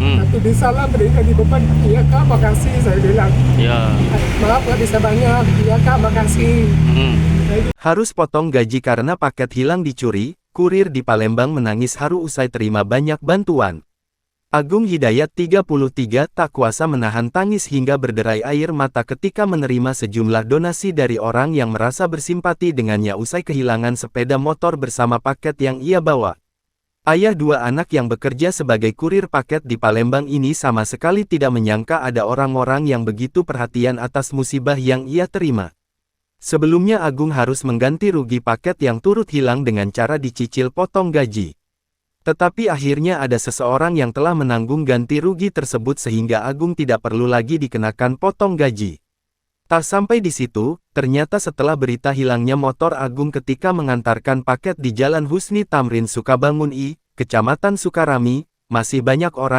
Tapi bisa lah beri jadi beban. Iya kak, makasih saya bilang. Ya. Maaf nggak bisa banyak. Iya kak, makasih. Nah, itu Harus potong gaji karena paket hilang dicuri, kurir di Palembang menangis haru usai terima banyak bantuan. Agung Hidayat 33 tak kuasa menahan tangis hingga berderai air mata ketika menerima sejumlah donasi dari orang yang merasa bersimpati dengannya usai kehilangan sepeda motor bersama paket yang ia bawa. Ayah dua anak yang bekerja sebagai kurir paket di Palembang ini sama sekali tidak menyangka ada orang-orang yang begitu perhatian atas musibah yang ia terima. Sebelumnya Agung harus mengganti rugi paket yang turut hilang dengan cara dicicil potong gaji. Tetapi akhirnya ada seseorang yang telah menanggung ganti rugi tersebut sehingga Agung tidak perlu lagi dikenakan potong gaji. Tak sampai di situ, ternyata setelah berita hilangnya motor Agung ketika mengantarkan paket di Jalan Husni Tamrin Sukabangun I, Kecamatan Sukarami, masih banyak orang